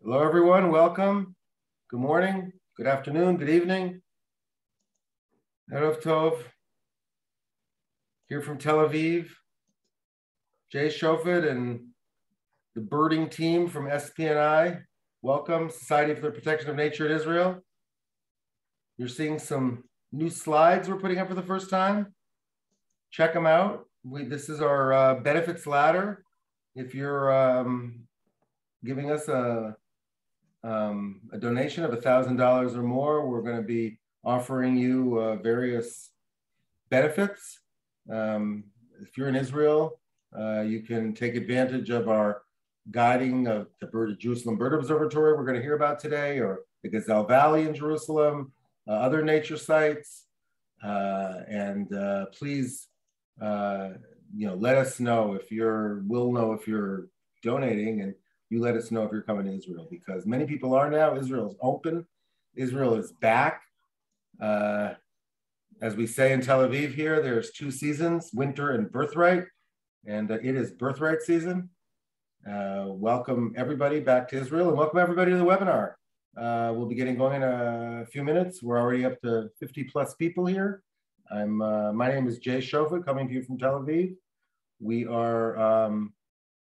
Hello, everyone. Welcome. Good morning, good afternoon, good evening. Erev Tov. Here from Tel Aviv. Jay Shofet and the birding team from SPNI. Welcome, Society for the Protection of Nature in Israel. You're seeing some new slides we're putting up for the first time. Check them out. This is our benefits ladder. If you're giving us a donation of $1,000 or more, we're going to be offering you various benefits. If you're in Israel, you can take advantage of our guiding of the Jerusalem Bird Observatory we're going to hear about today, or the Gazelle Valley in Jerusalem, other nature sites, and please, let us know if we'll know if you're donating, and you let us know if you're coming to Israel, because many people are now. Israel is open. Israel is back. As we say in Tel Aviv here, there's two seasons, winter and birthright, and it is birthright season. Welcome everybody back to Israel, and welcome everybody to the webinar. We'll be getting going in a few minutes. We're already up to 50 plus people here. My name is Jay Shofet, coming to you from Tel Aviv.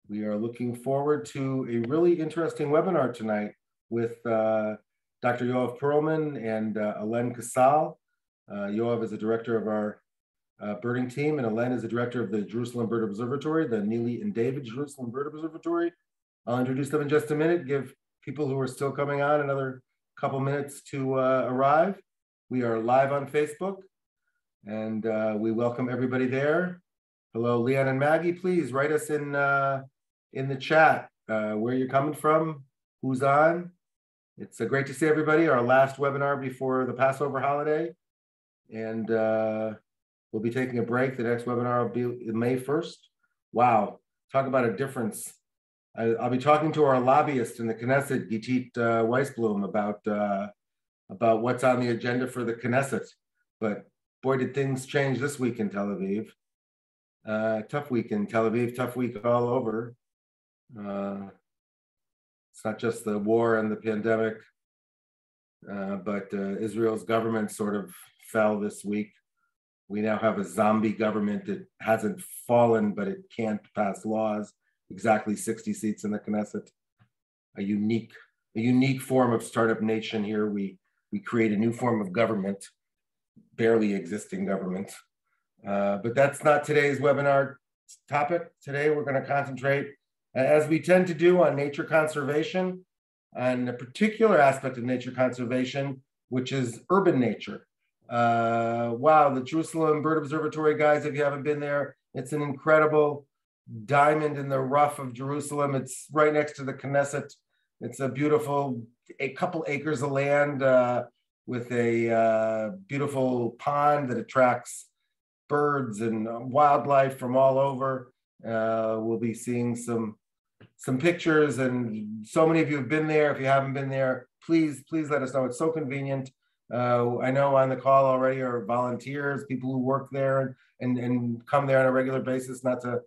We are looking forward to a really interesting webinar tonight with Dr. Yoav Perlman and Alen Kacal. Yoav is the director of our birding team, and Alen is the director of the Jerusalem Bird Observatory, the Nili and David Jerusalem Bird Observatory. I'll introduce them in just a minute, give people who are still coming on another couple minutes to arrive. We are live on Facebook, and we welcome everybody there. Hello, Leanne and Maggie. Please write us in the chat where you're coming from, who's on. It's great to see everybody. Our last webinar before the Passover holiday, and we'll be taking a break. The next webinar will be May 1st. Wow, talk about a difference. I'll be talking to our lobbyist in the Knesset, Gitit Weisblum, about what's on the agenda for the Knesset. But boy, did things change this week in Tel Aviv. Tough week in Tel Aviv, tough week all over. It's not just the war and the pandemic, but Israel's government sort of fell this week. We now have a zombie government that hasn't fallen, but it can't pass laws. Exactly 60 seats in the Knesset. A unique form of startup nation here. We create a new form of government, barely existing government. But that's not today's webinar topic. Today we're going to concentrate, as we tend to do, on nature conservation, and a particular aspect of nature conservation, which is urban nature. Wow, the Jerusalem Bird Observatory, guys, if you haven't been there, it's an incredible diamond in the rough of Jerusalem. It's right next to the Knesset. It's a beautiful, a couple acres of land with a beautiful pond that attracts birds and wildlife from all over. We'll be seeing some pictures, and so many of you have been there. If you haven't been there, please let us know. It's so convenient. I know on the call already are volunteers, people who work there and come there on a regular basis, not to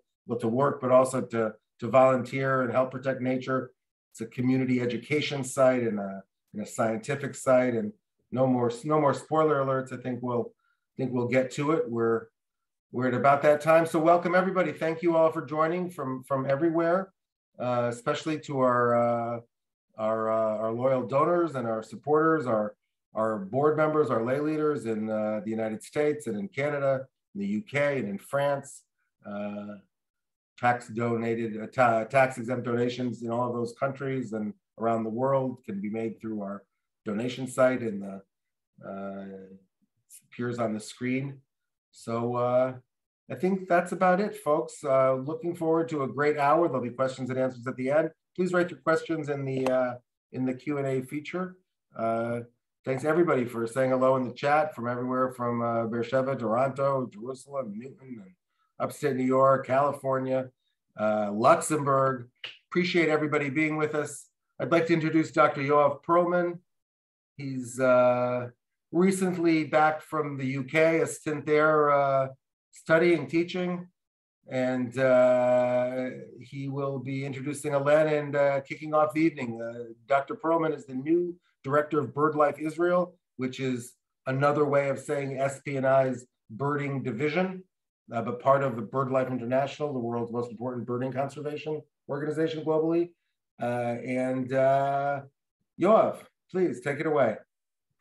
work, but also to volunteer and help protect nature. It's a community education site and a scientific site, and no more spoiler alerts. I think we'll get to it. We're at about that time. So welcome everybody. Thank you all for joining from everywhere, especially to our loyal donors and our supporters, our board members, our lay leaders in the United States and in Canada, in the UK and in France. Tax exempt donations in all of those countries and around the world can be made through our donation site, and appears on the screen. So I think that's about it, folks. Looking forward to a great hour. There'll be questions and answers at the end. Please write your questions in the Q&A feature. Thanks everybody for saying hello in the chat from everywhere, from Beersheba, Toronto, Jerusalem, Newton, and upstate New York, California, Luxembourg. Appreciate everybody being with us. I'd like to introduce Dr. Yoav Perlman. He's recently back from the UK, a stint there studying, teaching, and he will be introducing Alen and kicking off the evening. Dr. Perlman is the new director of BirdLife Israel, which is another way of saying SPNI's birding division, but part of the BirdLife International, the world's most important birding conservation organization globally. And Yoav, please take it away.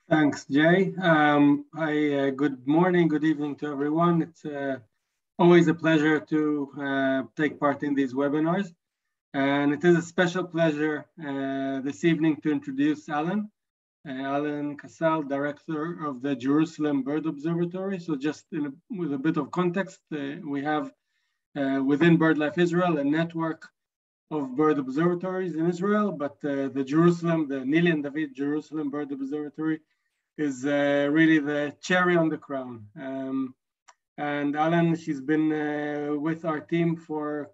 Thanks, Jay. Good morning, good evening to everyone. It's always a pleasure to take part in these webinars. And it is a special pleasure this evening to introduce Alen Kacal, Director of the Jerusalem Bird Observatory. So just with a bit of context, we have within BirdLife Israel a network of bird observatories in Israel, but the Nili and David Jerusalem Bird Observatory is really the cherry on the crown. And Alen, she's been with our team for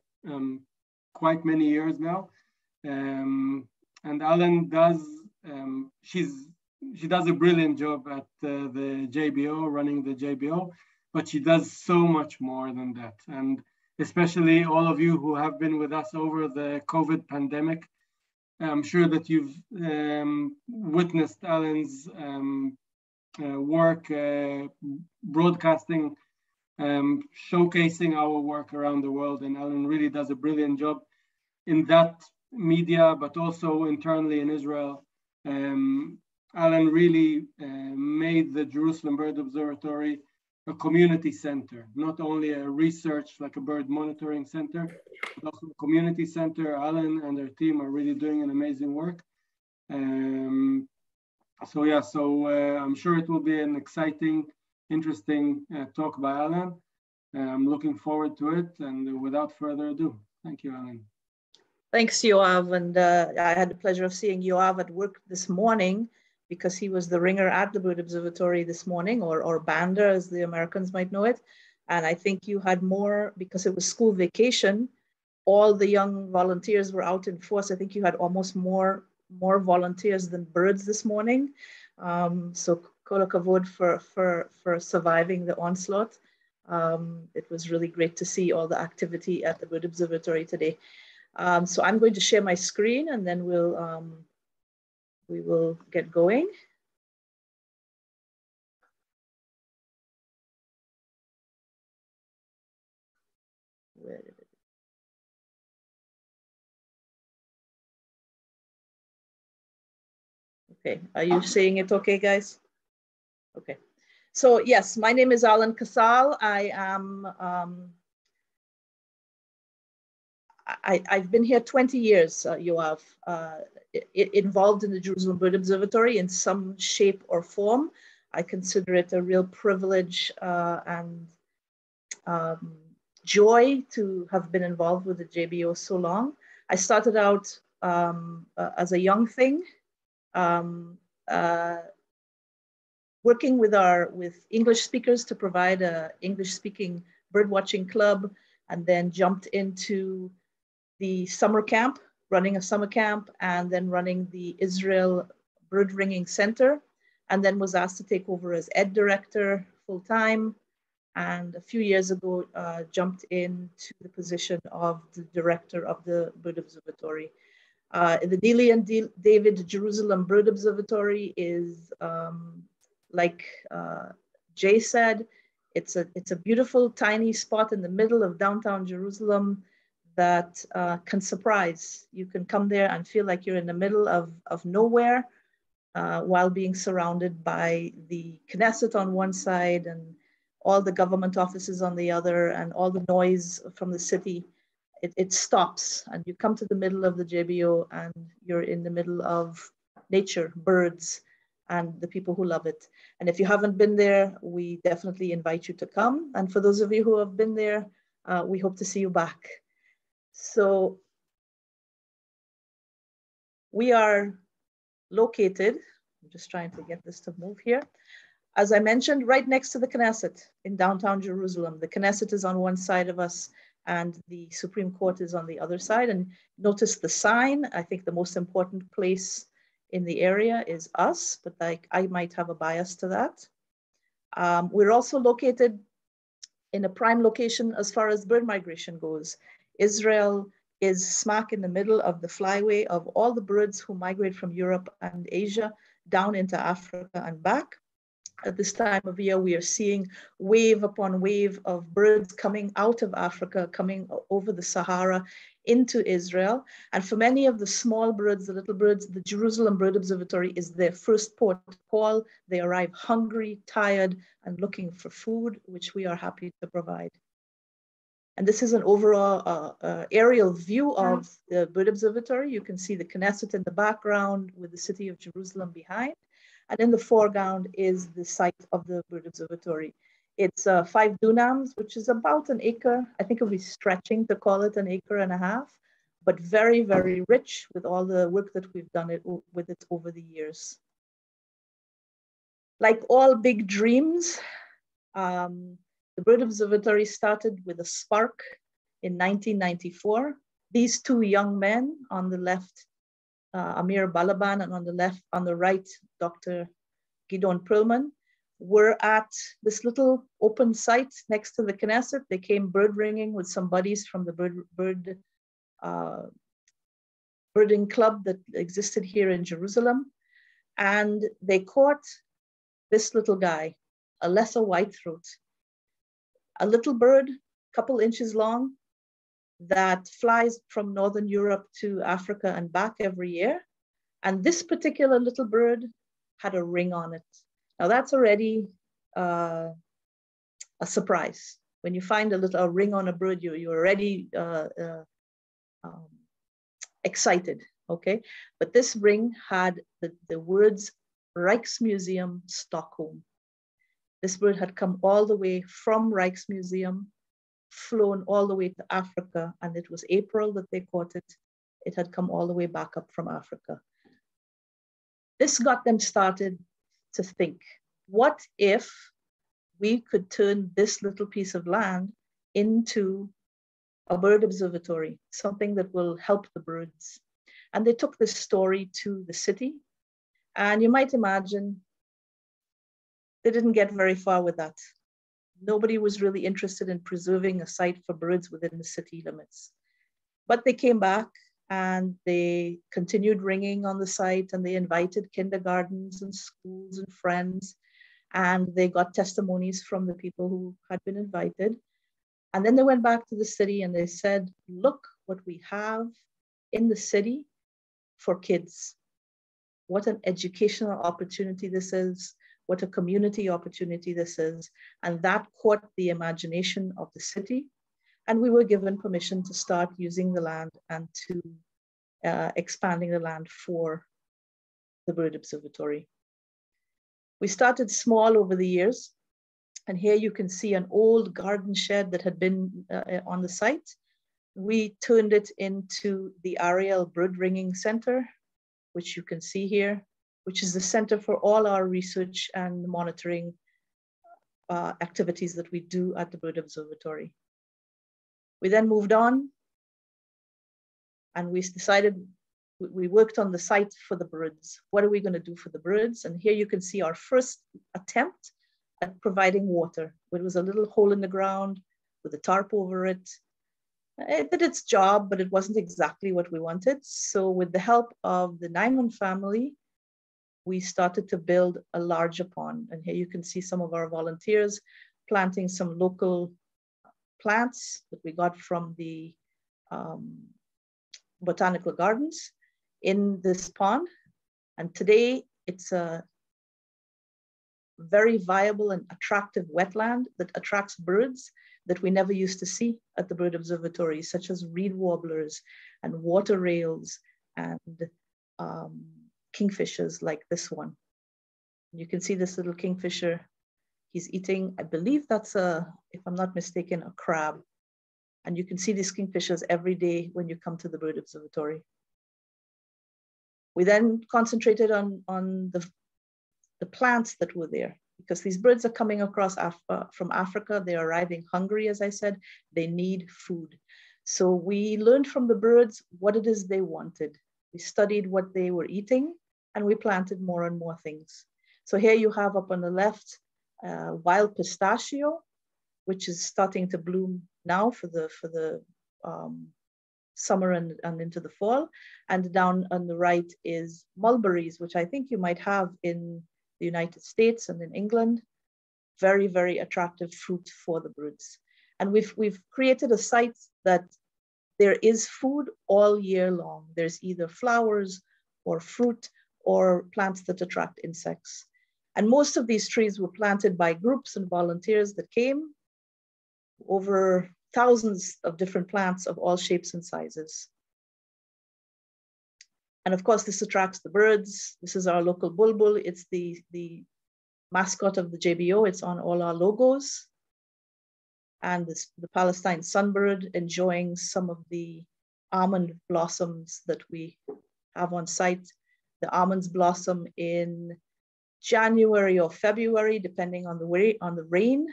quite many years now. And Alen she does a brilliant job at the JBO, running the JBO, but she does so much more than that. And especially all of you who have been with us over the COVID pandemic, I'm sure that you've witnessed Alan's work, broadcasting, showcasing our work around the world. And Alen really does a brilliant job in that media, but also internally in Israel. Alen really made the Jerusalem Bird Observatory a community center, not only a research, like a bird monitoring center, but also a community center. Alen and their team are really doing an amazing work. I'm sure it will be an exciting, interesting talk by Alen. I'm looking forward to it. And without further ado, thank you, Alen. Thanks, Yoav. And I had the pleasure of seeing Yoav at work this morning, because he was the ringer at the Bird Observatory this morning, or bander, as the Americans might know it. And I think you had more, because it was school vacation, all the young volunteers were out in force. I think you had almost more volunteers than birds this morning. So kol hakavod for surviving the onslaught. It was really great to see all the activity at the Bird Observatory today. So I'm going to share my screen, and then we will get going. Where did it? Okay, are you seeing it okay, guys? Okay, so yes, my name is Alen Kacal. I've been here 20 years, Yoav, involved in the Jerusalem Bird Observatory in some shape or form. I consider it a real privilege and joy to have been involved with the JBO so long. I started out as a young thing, working with English speakers to provide an English-speaking bird watching club, and then jumped into the summer camp, running a summer camp, and then running the Israel Bird Ringing Center, and then was asked to take over as ed director full-time. And a few years ago, jumped into the position of the director of the Bird Observatory. The Nili and David Jerusalem Bird Observatory is, like Jay said, it's a beautiful, tiny spot in the middle of downtown Jerusalem that can surprise. You can come there and feel like you're in the middle of nowhere, while being surrounded by the Knesset on one side and all the government offices on the other, and all the noise from the city. It stops, and you come to the middle of the JBO, and you're in the middle of nature, birds, and the people who love it. And if you haven't been there, we definitely invite you to come. And for those of you who have been there, we hope to see you back. So we are located, I'm just trying to get this to move here. As I mentioned, right next to the Knesset in downtown Jerusalem. The Knesset is on one side of us, and the Supreme Court is on the other side. And notice the sign. I think the most important place in the area is us, but I might have a bias to that. We're also located in a prime location as far as bird migration goes. Israel is smack in the middle of the flyway of all the birds who migrate from Europe and Asia down into Africa and back. At this time of year, we are seeing wave upon wave of birds coming out of Africa, coming over the Sahara into Israel. And for many of the small birds, the little birds, the Jerusalem Bird Observatory is their first port of call. They arrive hungry, tired, and looking for food, which we are happy to provide. And this is an overall aerial view of the Bird Observatory. You can see the Knesset in the background with the city of Jerusalem behind. And in the foreground is the site of the Bird Observatory. It's 5 dunams, which is about an acre. I think it would be stretching to call it an acre and a half, but very, very rich with all the work that we've done with it over the years. Like all big dreams, the Bird Observatory started with a spark in 1994. These 2 young men on the left, Amir Balaban, and on the right, Dr. Gidon Perlman, were at this little open site next to the Knesset. They came bird ringing with some buddies from the birding club that existed here in Jerusalem. And they caught this little guy, a lesser whitethroat, a little bird, couple inches long, that flies from Northern Europe to Africa and back every year. And this particular little bird had a ring on it. Now that's already a surprise. When you find a ring on a bird, you're already excited, okay? But this ring had the words Rijksmuseum Stockholm. This bird had come all the way from Rijksmuseum, flown all the way to Africa, and it was April that they caught it. It had come all the way back up from Africa. This got them started to think, what if we could turn this little piece of land into a bird observatory, something that will help the birds? And they took this story to the city, and you might imagine they didn't get very far with that. Nobody was really interested in preserving a site for birds within the city limits. But they came back and they continued ringing on the site, and they invited kindergartens and schools and friends, and they got testimonies from the people who had been invited. And then they went back to the city and they said, look what we have in the city for kids. What an educational opportunity this is. What a community opportunity this is. And that caught the imagination of the city. And we were given permission to start using the land and to expanding the land for the Bird Observatory. We started small over the years. And here you can see an old garden shed that had been on the site. We turned it into the Ariel Bird Ringing Center, which you can see here, which is the center for all our research and monitoring activities that we do at the Bird Observatory. We then moved on and we decided, we worked on the site for the birds. What are we going to do for the birds? And here you can see our first attempt at providing water. It was a little hole in the ground with a tarp over it. It did its job, but it wasn't exactly what we wanted. So with the help of the Nyman family, we started to build a larger pond. And here you can see some of our volunteers planting some local plants that we got from the botanical gardens in this pond. And today it's a very viable and attractive wetland that attracts birds that we never used to see at the Bird Observatory, such as reed warblers and water rails and kingfishers like this one. You can see this little kingfisher. He's eating, I believe that's if I'm not mistaken, a crab. And you can see these kingfishers every day when you come to the Bird Observatory. We then concentrated on the plants that were there, because these birds are coming across from Africa. They're arriving hungry, as I said. They need food. So we learned from the birds what it is they wanted. We studied what they were eating, and we planted more and more things. So here you have up on the left, wild pistachio. which is starting to bloom now for the summer and into the fall. And down on the right is mulberries, which I think you might have in the United States and in England. Very, very attractive fruit for the birds. And we've created a site that there is food all year long. There's either flowers or fruit or plants that attract insects. And most of these trees were planted by groups and volunteers that came, over thousands of different plants of all shapes and sizes. And of course, this attracts the birds. This is our local bulbul. It's the mascot of the JBO. It's on all our logos. And the Palestine sunbird enjoying some of the almond blossoms that we have on site. The almonds blossom in January or February, depending on the rain,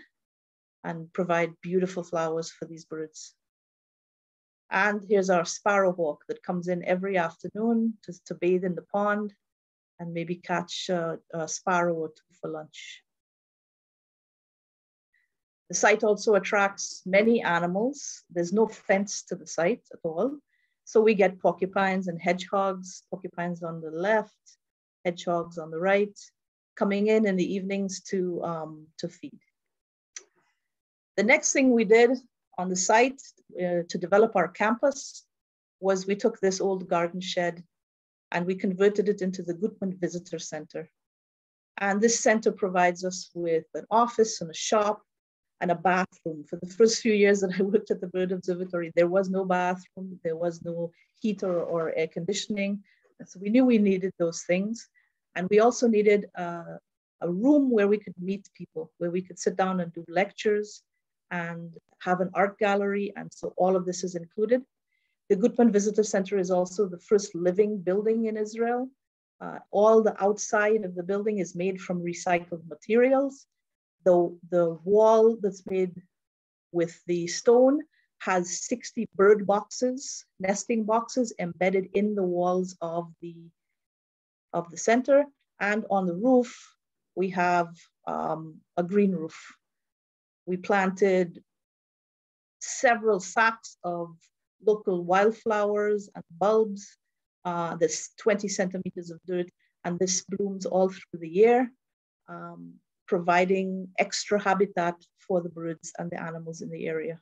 and provide beautiful flowers for these birds. And here's our sparrowhawk that comes in every afternoon to bathe in the pond and maybe catch a sparrow or two for lunch. The site also attracts many animals. There's no fence to the site at all. So we get porcupines and hedgehogs, porcupines on the left, hedgehogs on the right, coming in the evenings to feed. The next thing we did on the site to develop our campus was we took this old garden shed and we converted it into the Gutman Visitor Center. And this center provides us with an office and a shop and a bathroom. For the first few years that I worked at the Bird Observatory, there was no bathroom, there was no heater or air conditioning. And so we knew we needed those things. And we also needed a room where we could meet people, where we could sit down and do lectures and have an art gallery. And so all of this is included. The Gutman Visitor Center is also the first living building in Israel. All the outside of the building is made from recycled materials. The wall that's made with the stone has 60 bird boxes, nesting boxes embedded in the walls of the center. And on the roof, we have a green roof. We planted several sacks of local wildflowers and bulbs. There's 20 centimeters of dirt, and this blooms all through the year, providing extra habitat for the birds and the animals in the area.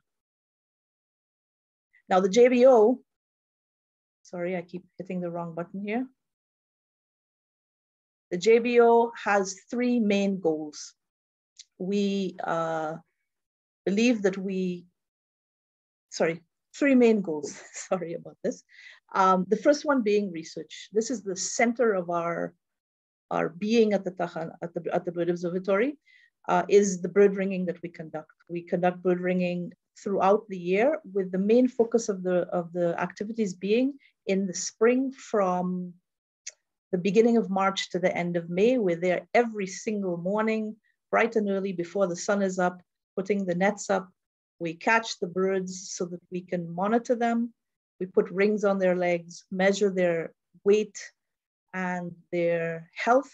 Now the JBO, sorry, I keep hitting the wrong button here. The JBO has three main goals. We believe that three main goals, sorry about this. The first one being research. This is the center of our being at the Bird Observatory, is the bird ringing that we conduct. We conduct bird ringing throughout the year, with the main focus of the activities being in the spring from the beginning of March to the end of May. We're there every single morning, bright and early before the sun is up, putting the nets up. We catch the birds so that we can monitor them. We put rings on their legs, measure their weight and their health,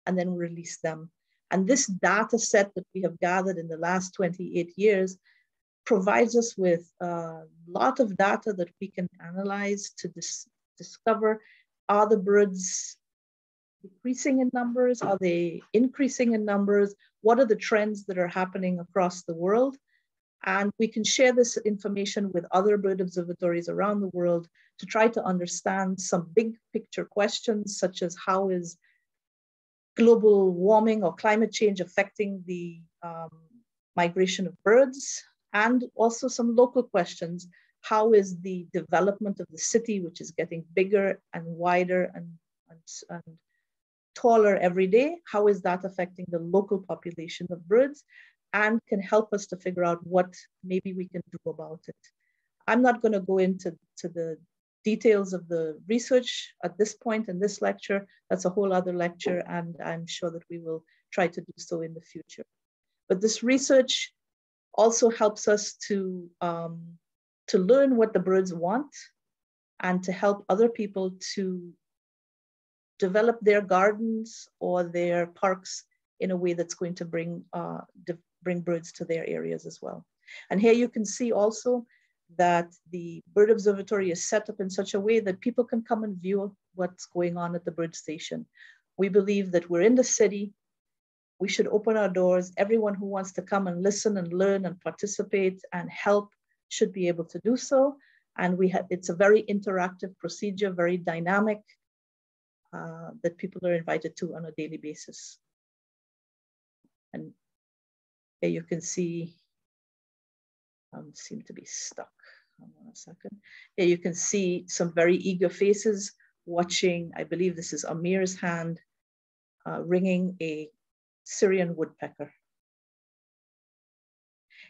and then release them. And this data set that we have gathered in the last 28 years provides us with a lot of data that we can analyze to discover, are the birds decreasing in numbers? Are they increasing in numbers? What are the trends that are happening across the world? And we can share this information with other bird observatories around the world to try to understand some big picture questions, such as how is global warming or climate change affecting the migration of birds, and also some local questions. How is the development of the city, which is getting bigger and wider and taller every day, how is that affecting the local population of birds, and can help us to figure out what maybe we can do about it. I'm not going to go into the details of the research at this point in this lecture. That's a whole other lecture, and I'm sure that we will try to do so in the future. But this research also helps us to learn what the birds want and to help other people to develop their gardens or their parks in a way that's going to bring bring birds to their areas as well. And here you can see also that the bird observatory is set up in such a way that people can come and view what's going on at the bird station. We believe that we're in the city. We should open our doors. Everyone who wants to come and listen and learn and participate and help should be able to do so. And it's a very interactive procedure, very dynamic, that people are invited to on a daily basis. And here you can see, seem to be stuck. Hold on a second. Here you can see some very eager faces watching. I believe this is Amir's hand, ringing a Syrian woodpecker.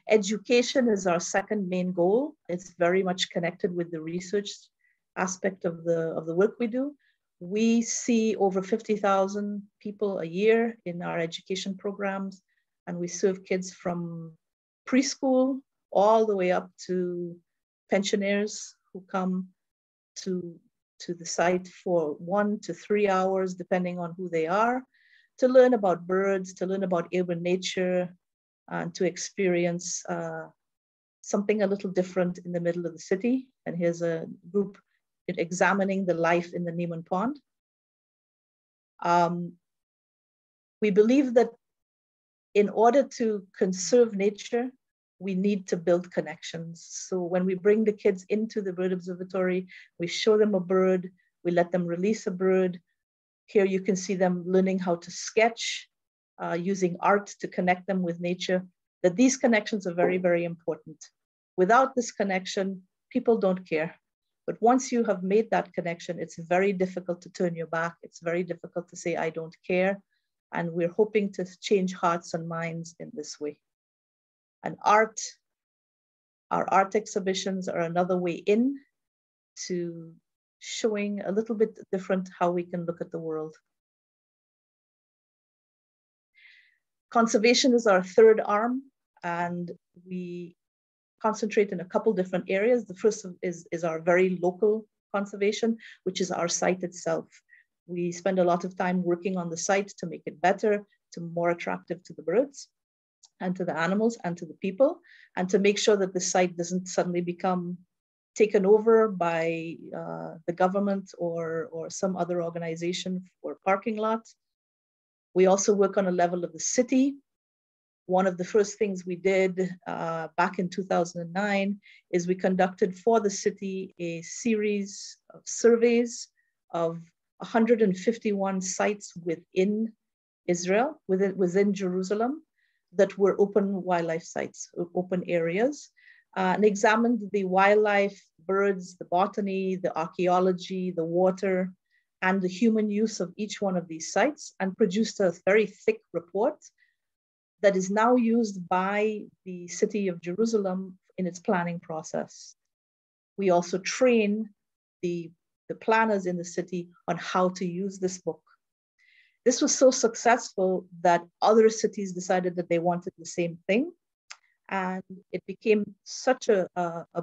Education is our second main goal. It's very much connected with the research aspect of the work we do. We see over 50,000 people a year in our education programs, and we serve kids from preschool all the way up to pensioners who come to the site for 1 to 3 hours, depending on who they are, to learn about birds, to learn about urban nature, and to experience something a little different in the middle of the city. And here's a group examining the life in the Neiman Pond. We believe that in order to conserve nature, we need to build connections. So when we bring the kids into the bird observatory, we show them a bird, we let them release a bird. Here you can see them learning how to sketch, using art to connect them with nature. That these connections are very, very important. Without this connection, people don't care. But once you have made that connection, it's very difficult to turn your back. It's very difficult to say, I don't care. And we're hoping to change hearts and minds in this way. And our art exhibitions are another way in to showing a little bit different how we can look at the world. Conservation is our third arm, and we concentrate in a couple different areas. The first is our very local conservation, which is our site itself. We spend a lot of time working on the site to make it better, to more attractive to the birds and to the animals and to the people, and to make sure that the site doesn't suddenly become taken over by the government or some other organization for parking lots. We also work on a level of the city. One of the first things we did back in 2009 is we conducted for the city a series of surveys of 151 sites within Israel, within Jerusalem, that were open wildlife sites, open areas, and examined the wildlife, birds, the botany, the archaeology, the water, and the human use of each one of these sites, and produced a very thick report that is now used by the city of Jerusalem in its planning process. We also train the planners in the city on how to use this book. This was so successful that other cities decided that they wanted the same thing. And it became such a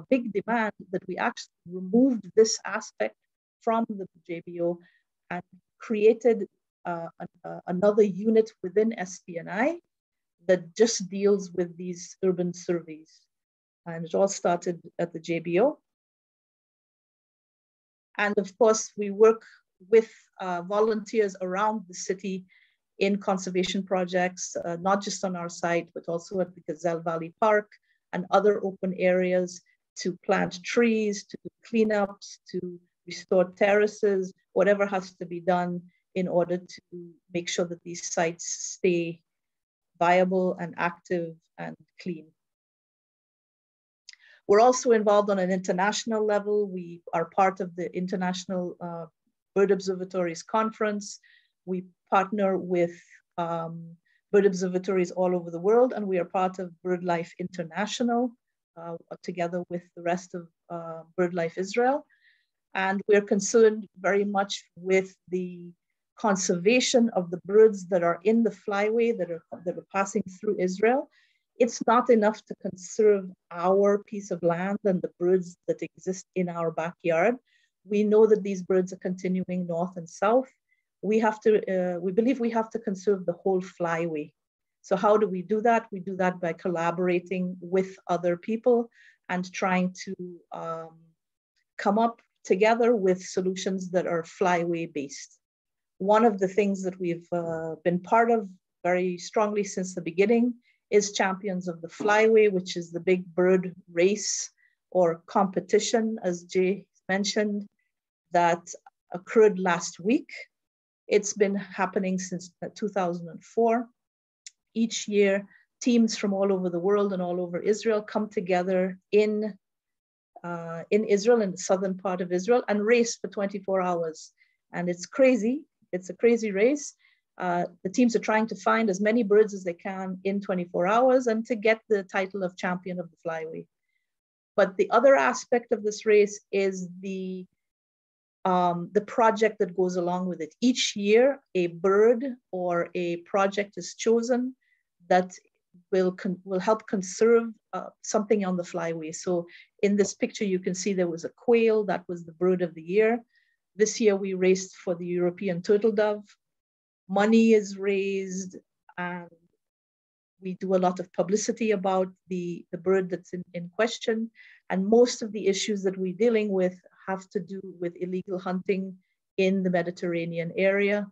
big demand that we actually removed this aspect from the JBO and created another unit within SPNI that just deals with these urban surveys. And it all started at the JBO. And of course, we work with volunteers around the city in conservation projects, not just on our site, but also at the Gazelle Valley Park and other open areas, to plant trees, to do cleanups, to restore terraces, whatever has to be done in order to make sure that these sites stay viable and active and clean. We're also involved on an international level. We are part of the International Bird Observatories Conference. We partner with bird observatories all over the world, and we are part of BirdLife International, together with the rest of BirdLife Israel. And we're concerned very much with the conservation of the birds that are in the flyway that are passing through Israel. It's not enough to conserve our piece of land and the birds that exist in our backyard. We know that these birds are continuing north and south. We believe we have to conserve the whole flyway. So how do we do that? We do that by collaborating with other people and trying to come up together with solutions that are flyway based. One of the things that we've been part of very strongly since the beginning is Champions of the Flyway, which is the big bird race or competition, as Jay mentioned, that occurred last week. It's been happening since 2004. Each year, teams from all over the world and all over Israel come together in Israel, in the southern part of Israel, and race for 24 hours. And it's crazy. It's a crazy race. The teams are trying to find as many birds as they can in 24 hours and to get the title of champion of the flyway. But the other aspect of this race is the project that goes along with it. Each year, a bird or a project is chosen that will help conserve something on the flyway. So in this picture, you can see there was a quail, that was the bird of the year. This year we raced for the European turtle dove. Money is raised and we do a lot of publicity about the bird that's in question. And most of the issues that we're dealing with have to do with illegal hunting in the Mediterranean area.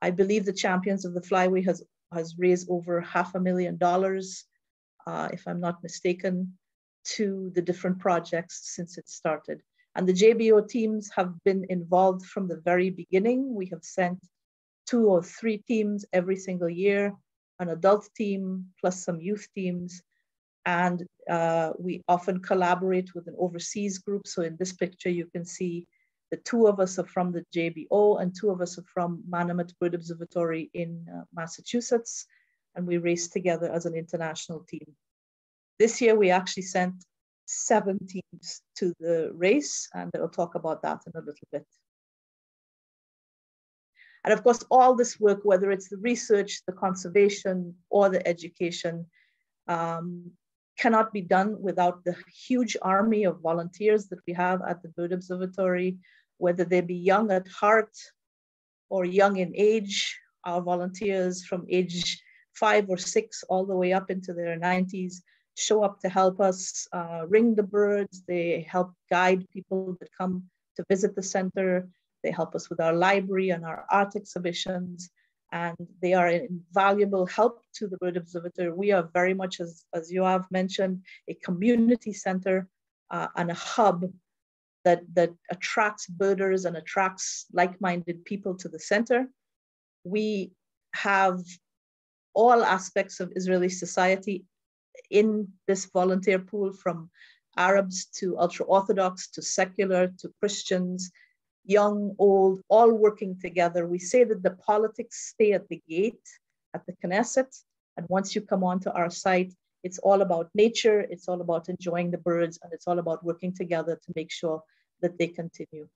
I believe the Champions of the Flyway has raised over $500,000, if I'm not mistaken, to the different projects since it started. And the JBO teams have been involved from the very beginning. We have sent 2 or 3 teams every single year, an adult team plus some youth teams. And we often collaborate with an overseas group. So in this picture, you can see the 2 of us are from the JBO and 2 of us are from Manamet Bird Observatory in Massachusetts. And we race together as an international team. This year, we actually sent 7 teams to the race, and I'll talk about that in a little bit. And of course, all this work, whether it's the research, the conservation, or the education, cannot be done without the huge army of volunteers that we have at the Bird Observatory, whether they be young at heart or young in age. Our volunteers from age 5 or 6 all the way up into their 90s show up to help us ring the birds. They help guide people that come to visit the center. They help us with our library and our art exhibitions, and they are an invaluable help to the Bird Observatory. We are very much, as Yoav mentioned, a community center and a hub that attracts birders and attracts like-minded people to the center. We have all aspects of Israeli society in this volunteer pool, from Arabs to ultra-Orthodox to secular to Christians, young, old, all working together. We say that the politics stay at the gate, at the Knesset, and once you come onto our site, it's all about nature, it's all about enjoying the birds, and it's all about working together to make sure that they continue.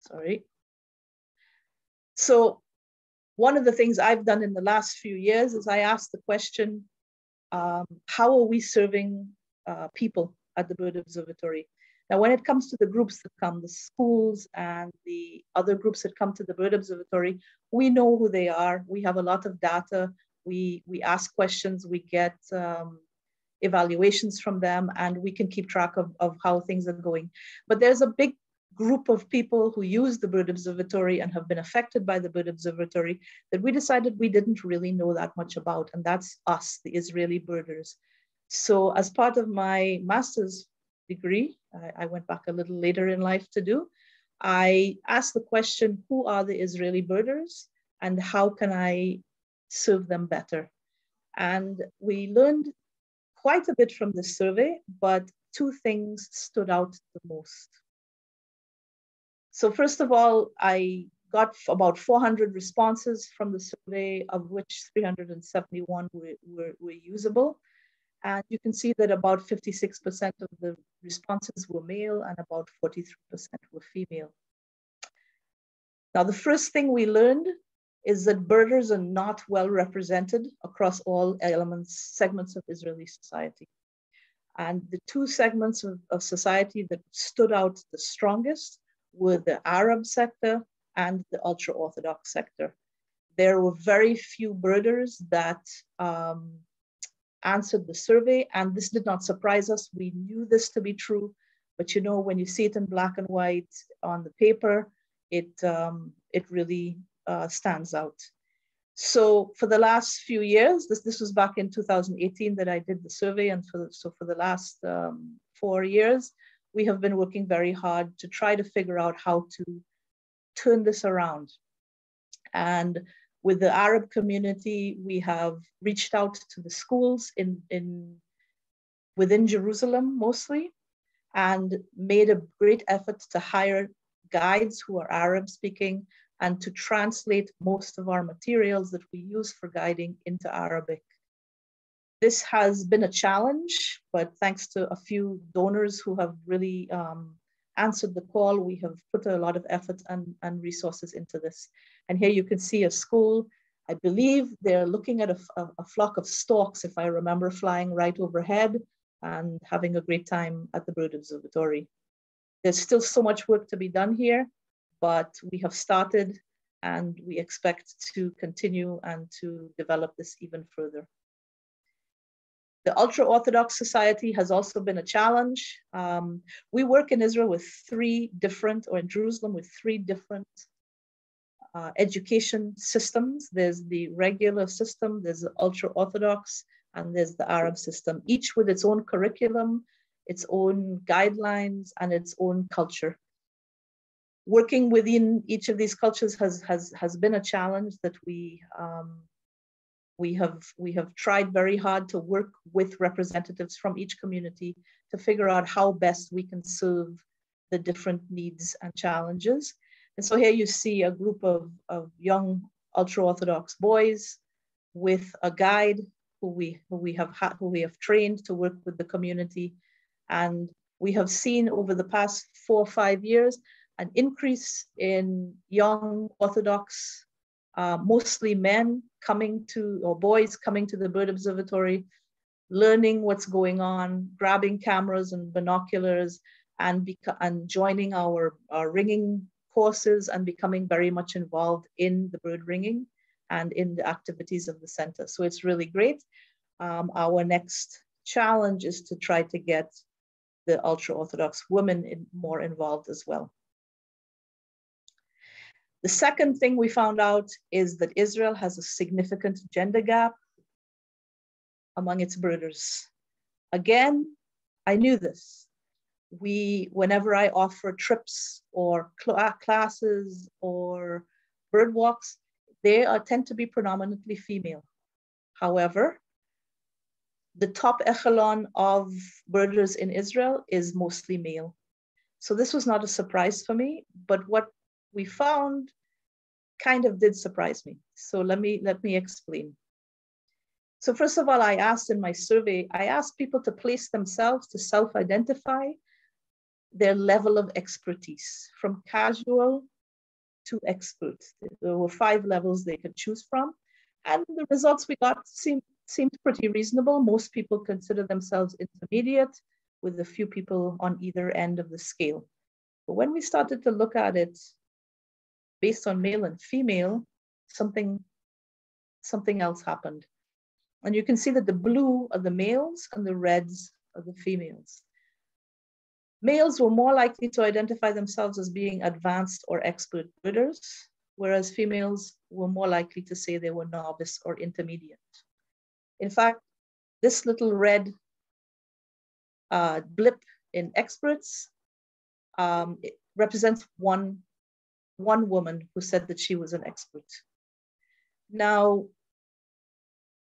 Sorry. So one of the things I've done in the last few years is I asked the question, how are we serving people at the Bird Observatory? Now, when it comes to the groups that come, the schools and the other groups that come to the Bird Observatory, we know who they are. We have a lot of data. We ask questions, we get evaluations from them, and we can keep track of how things are going. But there's a big group of people who use the Bird Observatory and have been affected by the Bird Observatory that we decided we didn't really know that much about, and that's us, the Israeli birders. So as part of my master's degree, I went back a little later in life to do, I asked the question, who are the Israeli birders and how can I serve them better? And we learned quite a bit from this survey, but 2 things stood out the most. So first of all, I got about 400 responses from the survey, of which 371 were usable. And you can see that about 56% of the responses were male and about 43% were female. Now, the first thing we learned is that birders are not well represented across all segments of Israeli society. And the 2 segments of society that stood out the strongest were the Arab sector and the ultra-Orthodox sector. There were very few birders that answered the survey, and this did not surprise us. We knew this to be true, but you know, when you see it in black and white on the paper, it really stands out. So for the last few years, this was back in 2018 that I did the survey, and for the last 4 years, we have been working very hard to try to figure out how to turn this around. And with the Arab community, we have reached out to the schools within Jerusalem mostly, and made a great effort to hire guides who are Arab speaking and to translate most of our materials that we use for guiding into Arabic. This has been a challenge, but thanks to a few donors who have really answered the call, we have put a lot of effort and resources into this. And here you can see a school. I believe they're looking at a flock of storks, if I remember, flying right overhead and having a great time at the Bird Observatory. There's still so much work to be done here, but we have started and we expect to continue and to develop this even further. The ultra-Orthodox society has also been a challenge. We work in Israel with in Jerusalem with three different education systems. There's the regular system, there's the ultra-Orthodox, and there's the Arab system, each with its own curriculum, its own guidelines, and its own culture. Working within each of these cultures has been a challenge that we have tried very hard to work with representatives from each community to figure out how best we can serve the different needs and challenges. And so here you see a group of young ultra-Orthodox boys with a guide who we have trained to work with the community. And we have seen over the past 4 or 5 years an increase in young Orthodox, mostly men boys coming to the Bird Observatory, learning what's going on, grabbing cameras and binoculars, and joining our ringing courses and becoming very much involved in the bird ringing and in the activities of the center. So it's really great. Our next challenge is to try to get the ultra-Orthodox women more involved as well. The second thing we found out is that Israel has a significant gender gap among its birders. Again, I knew this. Whenever I offer trips or classes or bird walks, they tend to be predominantly female. However, the top echelon of birders in Israel is mostly male. So this was not a surprise for me, but what we found kind of did surprise me. So let me explain. So first of all, I asked in my survey, I asked people to place themselves, to self-identify their level of expertise, from casual to expert. There were 5 levels they could choose from. And the results we got seemed pretty reasonable. Most people consider themselves intermediate, with a few people on either end of the scale. But when we started to look at it based on male and female, something else happened. And you can see that the blue are the males and the reds are the females. Males were more likely to identify themselves as being advanced or expert birders, whereas females were more likely to say they were novice or intermediate. In fact, this little red blip in experts, it represents one woman who said that she was an expert. Now,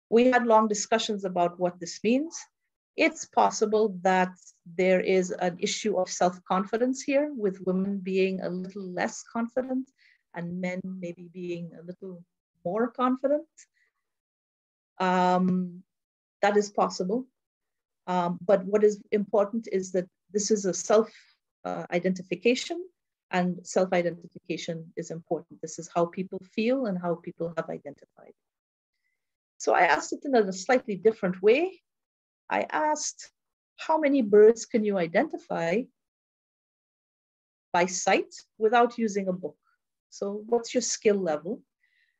we had long discussions about what this means. It's possible that there is an issue of self-confidence here, with women being a little less confident and men maybe being a little more confident. That is possible. But what is important is that this is a self-identification, and self-identification is important. This is how people feel and how people have identified. So I asked it in a slightly different way. I asked, how many birds can you identify by sight without using a book? So what's your skill level?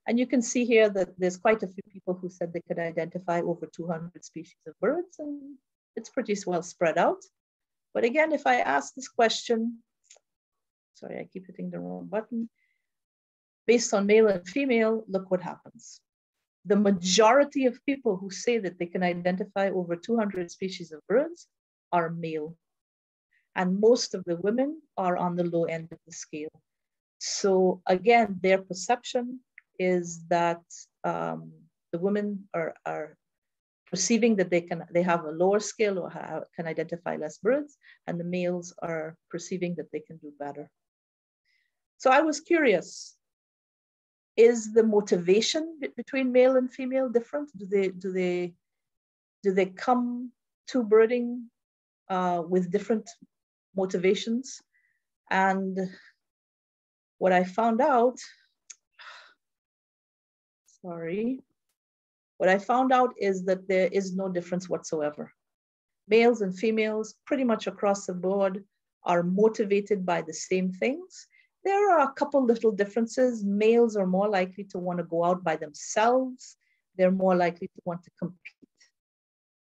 And you can see here that there's quite a few people who said they could identify over 200 species of birds, and it's pretty well spread out. But again, if I ask this question, sorry, I keep hitting the wrong button, based on male and female, look what happens. The majority of people who say that they can identify over 200 species of birds are male. And most of the women are on the low end of the scale. So again, their perception is that the women are perceiving that they have a lower scale or can identify less birds, and the males are perceiving that they can do better. So I was curious, is the motivation between male and female different? Do they come to birding with different motivations? And what I found out, what I found out is that there is no difference whatsoever. Males and females pretty much across the board are motivated by the same things. There are a couple little differences. Males are more likely to want to go out by themselves. They're more likely to want to compete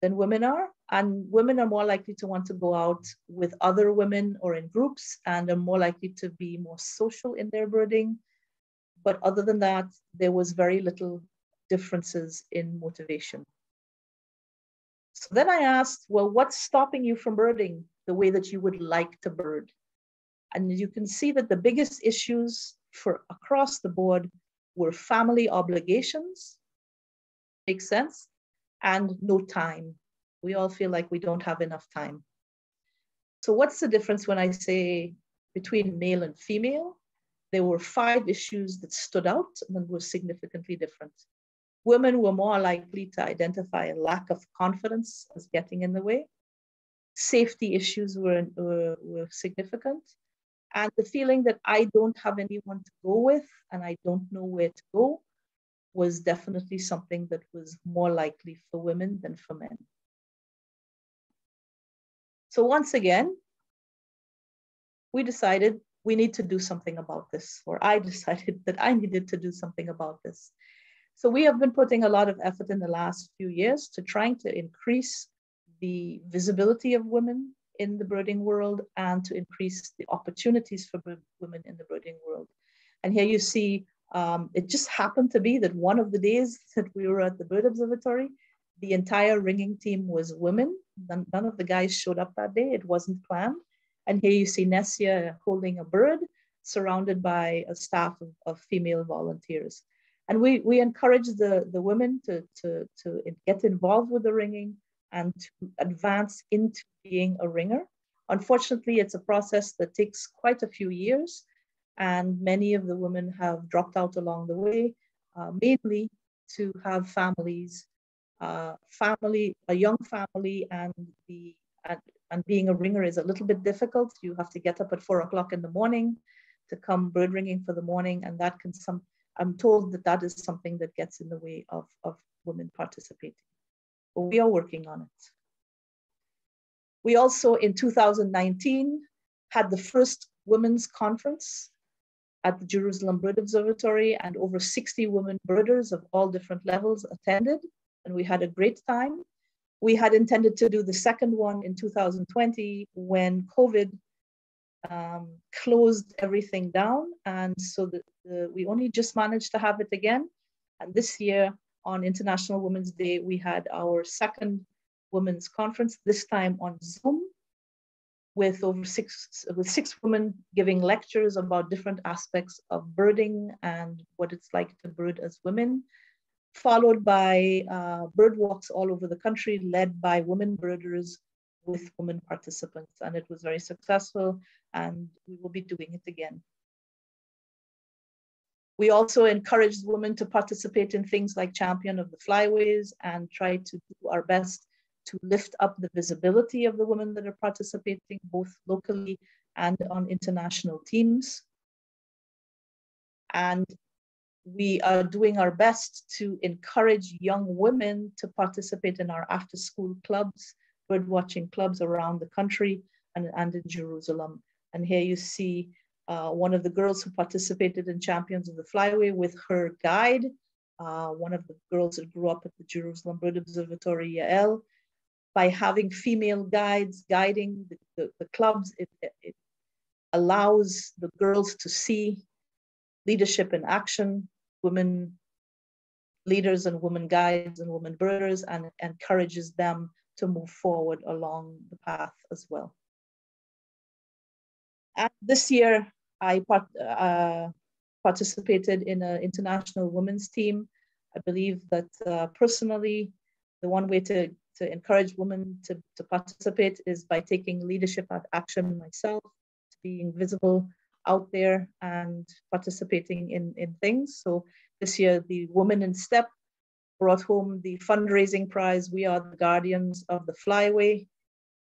than women are. And women are more likely to want to go out with other women or in groups, and are more likely to be more social in their birding. But other than that, there was very little differences in motivation. So then I asked, well, what's stopping you from birding the way that you would like to bird? And you can see that the biggest issues for across the board were family obligations, makes sense, and no time. We all feel like we don't have enough time. So what's the difference when I say between male and female? There were 5 issues that stood out and were significantly different. Women were more likely to identify a lack of confidence as getting in the way. Safety issues were significant. And the feeling that I don't have anyone to go with and I don't know where to go was definitely something that was more likely for women than for men. So once again, we decided we need to do something about this, or I decided that I needed to do something about this. So we have been putting a lot of effort in the last few years to trying to increase the visibility of women in the birding world and to increase the opportunities for women in the birding world. And here you see, it just happened to be that one of the days that we were at the Bird Observatory, the entire ringing team was women. None of the guys showed up that day. It wasn't planned. And here you see Nessia holding a bird surrounded by a staff of female volunteers. And we encourage the women to get involved with the ringing and to advance into being a ringer. Unfortunately, it's a process that takes quite a few years, and many of the women have dropped out along the way, mainly to have families, a young family, and being a ringer is a little bit difficult. You have to get up at 4 o'clock in the morning to come bird ringing for the morning, and that can I'm told that is something that gets in the way of women participating. But we are working on it. We also, in 2019, had the first women's conference at the Jerusalem Bird Observatory, and over 60 women birders of all different levels attended, and we had a great time. We had intended to do the second one in 2020 when COVID closed everything down, and so we only just managed to have it again. And this year, on International Women's Day, we had our second women's conference, this time on Zoom, with six women giving lectures about different aspects of birding and what it's like to bird as women, followed by bird walks all over the country led by women birders with women participants. And it was very successful, and we will be doing it again. We also encouraged women to participate in things like Champion of the Flyways and try to do our best to lift up the visibility of the women that are participating, both locally and on international teams. And we are doing our best to encourage young women to participate in our after-school clubs, bird watching clubs around the country and in Jerusalem. And here you see one of the girls who participated in Champions of the Flyway with her guide, one of the girls that grew up at the Jerusalem Bird Observatory, Yael. By having female guides guiding the clubs, it allows the girls to see leadership in action, women leaders and women guides and women birders, and encourages them to move forward along the path as well. And this year, I participated in an international women's team. I believe that personally, the one way to encourage women to participate is by taking leadership action myself, being visible out there and participating in things. So this year, the Women in STEP brought home the fundraising prize. We are the guardians of the Flyway.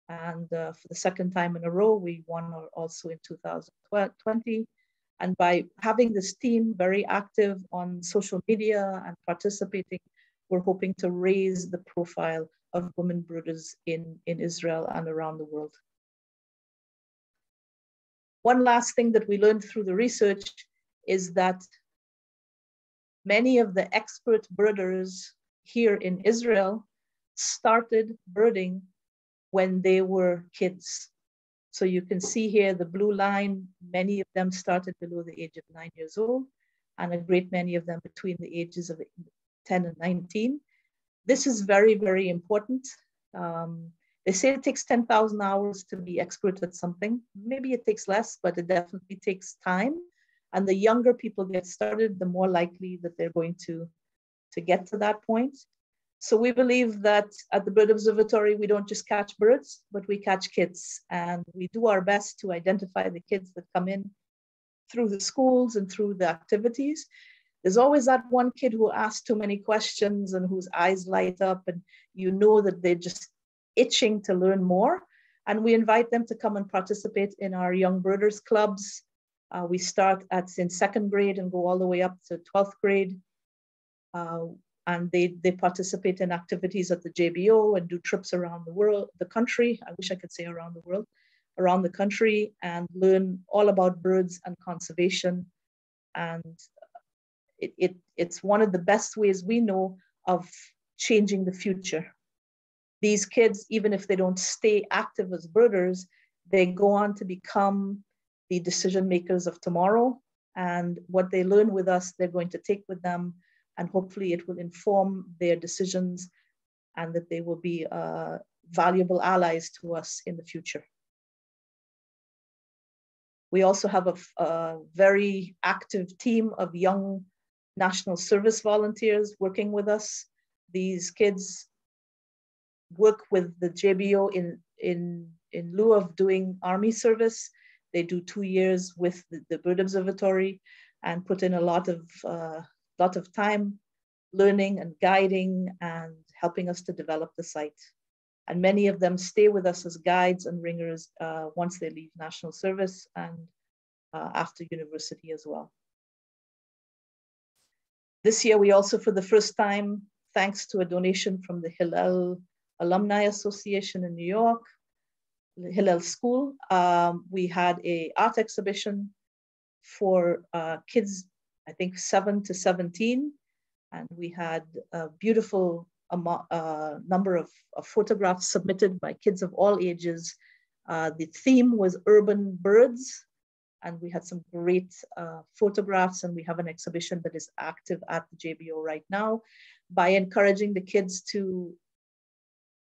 And for the second time in a row, we won also in 2020. And by having this team very active on social media and participating, we're hoping to raise the profile of women birders in Israel and around the world. One last thing that we learned through the research is that many of the expert birders here in Israel started birding when they were kids. So you can see here the blue line, many of them started below the age of 9 years old, and a great many of them between the ages of 10 and 19. This is very, very important. They say it takes 10,000 hours to be expert at something. Maybe it takes less, but it definitely takes time. And the younger people get started, the more likely that they're going to get to that point. So we believe that at the Bird Observatory, we don't just catch birds, but we catch kids. And we do our best to identify the kids that come in through the schools and through the activities. There's always that one kid who asks too many questions and whose eyes light up, and you know that they're just itching to learn more. And we invite them to come and participate in our Young Birders clubs. We start in second grade and go all the way up to 12th grade. And they participate in activities at the JBO and do trips around the world, the country. I wish I could say around the world, around the country, and learn all about birds and conservation. And it's one of the best ways we know of changing the future. These kids, even if they don't stay active as birders, they go on to become the decision makers of tomorrow. And what they learn with us, they're going to take with them, and hopefully it will inform their decisions, and that they will be valuable allies to us in the future. We also have a very active team of young National Service volunteers working with us. These kids work with the JBO in lieu of doing Army service. They do 2 years with the Bird Observatory and put in a lot of time learning and guiding and helping us to develop the site. And many of them stay with us as guides and ringers once they leave National Service and after university as well. This year, we also, for the first time, thanks to a donation from the Hillel Alumni Association in New York, the Hillel School, we had an art exhibition for kids, I think 7 to 17. And we had a beautiful number of photographs submitted by kids of all ages. The theme was urban birds. And we had some great photographs, and we have an exhibition that is active at the JBO right now. By encouraging the kids to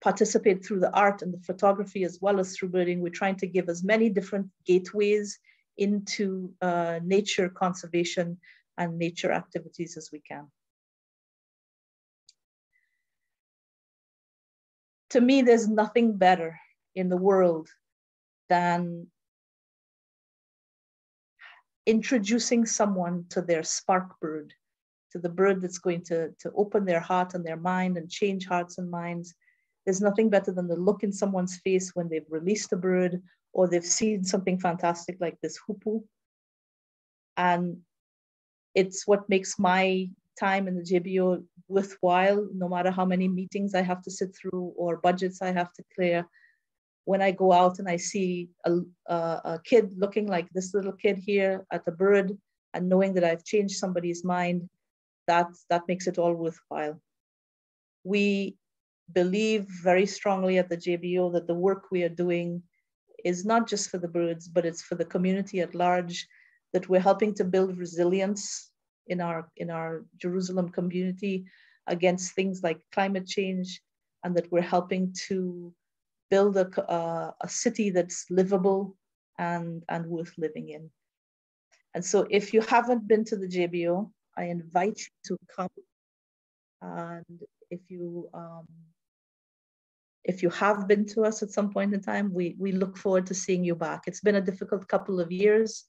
participate through the art and the photography as well as through birding, we're trying to give as many different gateways into nature conservation and nature activities as we can. To me, there's nothing better in the world than introducing someone to their spark bird, to the bird that's going to open their heart and their mind and change hearts and minds. There's nothing better than the look in someone's face when they've released a bird or they've seen something fantastic like this hoopoe. And it's what makes my time in the JBO worthwhile, no matter how many meetings I have to sit through or budgets I have to clear. when I go out and I see a kid looking like this little kid here at the bird, and knowing that I've changed somebody's mind, that makes it all worthwhile. We believe very strongly at the JBO that the work we are doing is not just for the birds, but it's for the community at large, that we're helping to build resilience in our Jerusalem community against things like climate change, and that we're helping to build a city that's livable and worth living in. And so if you haven't been to the JBO, I invite you to come. And if you have been to us at some point in time, we look forward to seeing you back. It's been a difficult couple of years.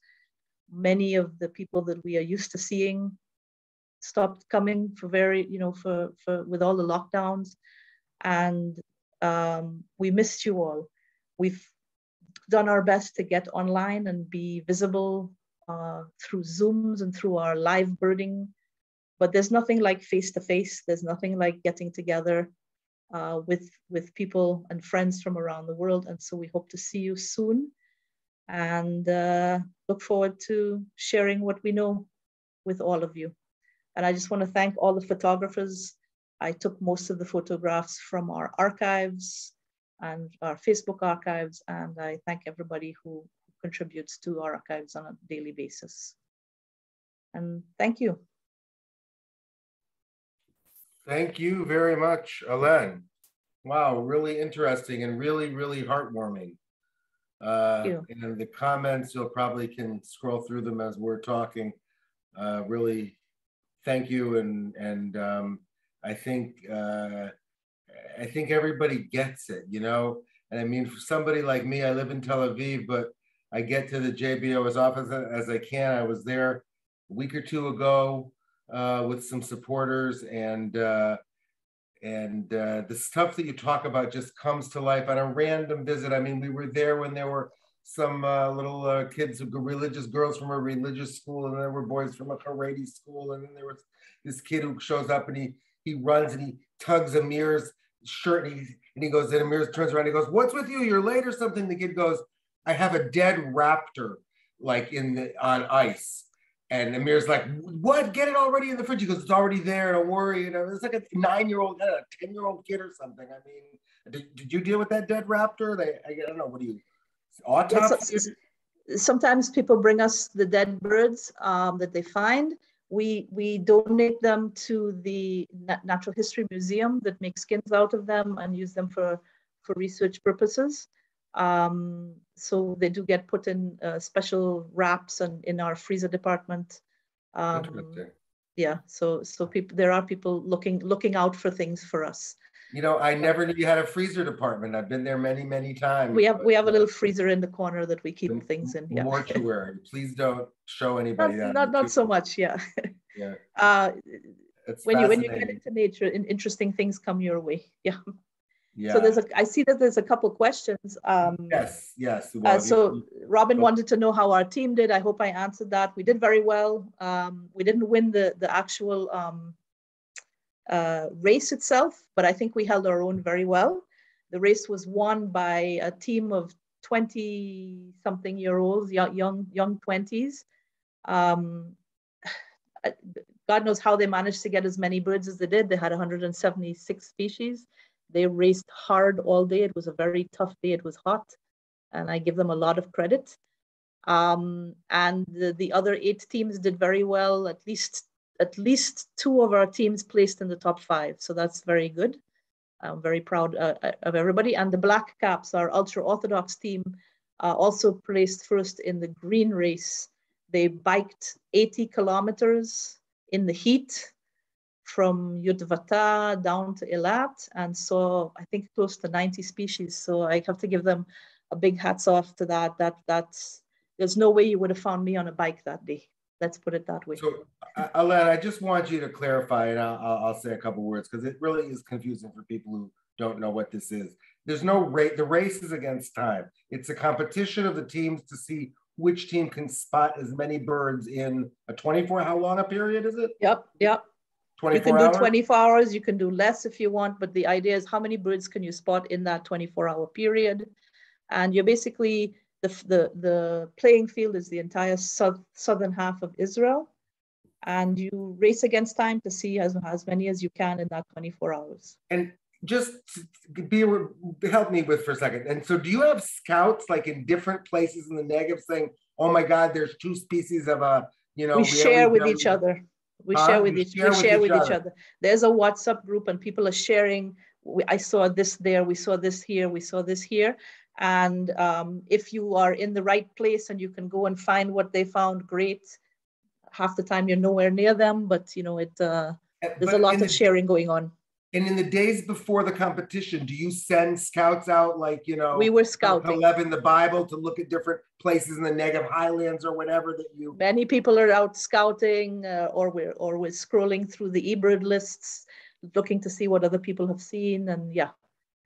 Many of the people that we are used to seeing stopped coming for with all the lockdowns, and we missed you all. We've done our best to get online and be visible through Zooms and through our live birding, but there's nothing like face-to-face. There's nothing like getting together with people and friends from around the world. And so we hope to see you soon, and look forward to sharing what we know with all of you. And I just want to thank all the photographers. I took most of the photographs from our archives and our Facebook archives, and I thank everybody who contributes to our archives on a daily basis. And thank you. Thank you very much, Alen. Wow, really interesting and really, really heartwarming. And the comments, you'll probably can scroll through them as we're talking. Really, thank you, and I think everybody gets it, you know. And I mean, for somebody like me, I live in Tel Aviv, but I get to the JBO as often as I can. I was there a week or two ago with some supporters, and the stuff that you talk about just comes to life on a random visit. I mean, we were there when there were some little kids, religious girls from a religious school, and there were boys from a Haredi school, and then there was this kid who shows up and he runs and he tugs Amir's shirt, and he goes, and Amir turns around and he goes, "What's with you? You're late or something?" The kid goes, "I have a dead raptor like on ice." And Amir's like, "What? Get it already in the fridge." He goes, "It's already there. Don't worry." You know, it's like a 9-year-old, a 10-year-old kid or something. I mean, did you deal with that dead raptor? I don't know. What do you autopsy? Sometimes people bring us the dead birds that they find. We donate them to the Natural History Museum that makes skins out of them and use them for research purposes. So they do get put in special wraps and in our freezer department. Yeah, so there are people looking out for things for us. You know, I never knew you had a freezer department. I've been there many, many times. We have a little freezer in the corner that we keep things in. Yeah. Mortuary. Please don't show anybody that. Not so much. Yeah. Yeah. When you get into nature, interesting things come your way. Yeah. Yeah. So I see that there's a couple questions. Yes. So Robin wanted to know how our team did. I hope I answered that. We did very well. We didn't win the actual race itself, but I think we held our own very well. The race was won by a team of 20-something-year-olds, young 20s. God knows how they managed to get as many birds as they did. They had 176 species. They raced hard all day. It was a very tough day. It was hot, and I give them a lot of credit. And the other 8 teams did very well. At least 2 of our teams placed in the top 5. So that's very good. I'm very proud of everybody. And the Black Caps, our ultra-Orthodox team, also placed first in the green race. They biked 80 kilometers in the heat from Yotvata down to Eilat, and saw, I think, close to 90 species. So I have to give them a big hats off to that. There's no way you would have found me on a bike that day. Let's put it that way. So, Alen, I just want you to clarify, and I'll say a couple words, because it really is confusing for people who don't know what this is. There's no race. The race is against time. It's a competition of the teams to see which team can spot as many birds in a 24, how long a period is it? Yep. 24 you can hours? do 24 hours, you can do less if you want, but the idea is how many birds can you spot in that 24-hour period. And you're basically, the playing field is the entire southern half of Israel. And you race against time to see as many as you can in that 24 hours. And just help me with for a second. And so do you have scouts like in different places in the Negev saying, oh my God, there's 2 species of we share with each other. We share with each other. There's a WhatsApp group and people are sharing. I saw this there, we saw this here, we saw this here. And if you are in the right place and you can go and find what they found, great. Half the time you're nowhere near them, but there's a lot of sharing going on. And in the days before the competition, do you send scouts out like, we were scouting in the Bible to look at different places in the Negev Highlands or whatever that you? Many people are out scouting or we're scrolling through the eBird lists, looking to see what other people have seen. And yeah,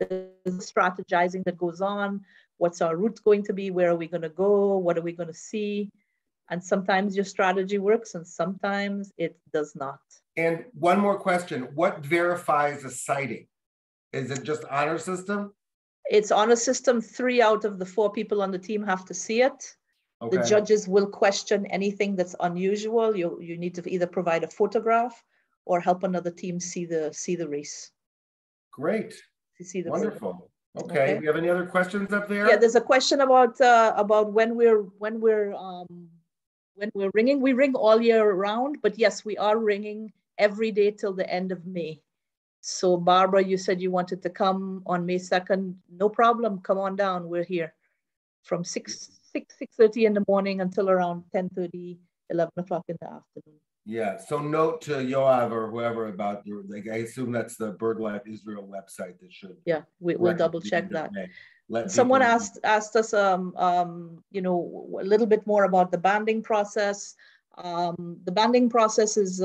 there's strategizing that goes on. What's our route going to be? Where are we going to go? What are we going to see? And sometimes your strategy works and sometimes it does not. And one more question. What verifies a sighting? Is it just honor system? It's honor system. 3 out of the 4 people on the team have to see it. Okay. The judges will question anything that's unusual. You need to either provide a photograph or help another team see the race. Great. Wonderful. Okay. Do you have any other questions up there? Yeah, there's a question about when we're ringing. We ring all year round, but yes, we are ringing every day till the end of May. So Barbara, you said you wanted to come on May 2nd. No problem. Come on down. We're here from 6:30 in the morning until around 10:30, 11 o'clock in the afternoon. Yeah. So note to Yoav or whoever about I assume that's the BirdLife Israel website that should. Yeah, we'll double check that. Someone asked us, a little bit more about the banding process. The banding process is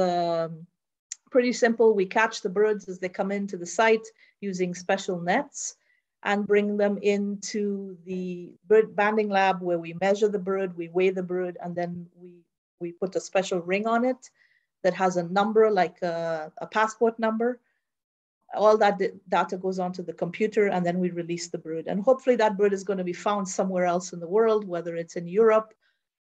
pretty simple. We catch the birds as they come into the site using special nets and bring them into the bird banding lab where we measure the bird, we weigh the bird, and then we put a special ring on it that has a number like a passport number. All that data goes onto the computer and then we release the bird. And hopefully that bird is going to be found somewhere else in the world, whether it's in Europe,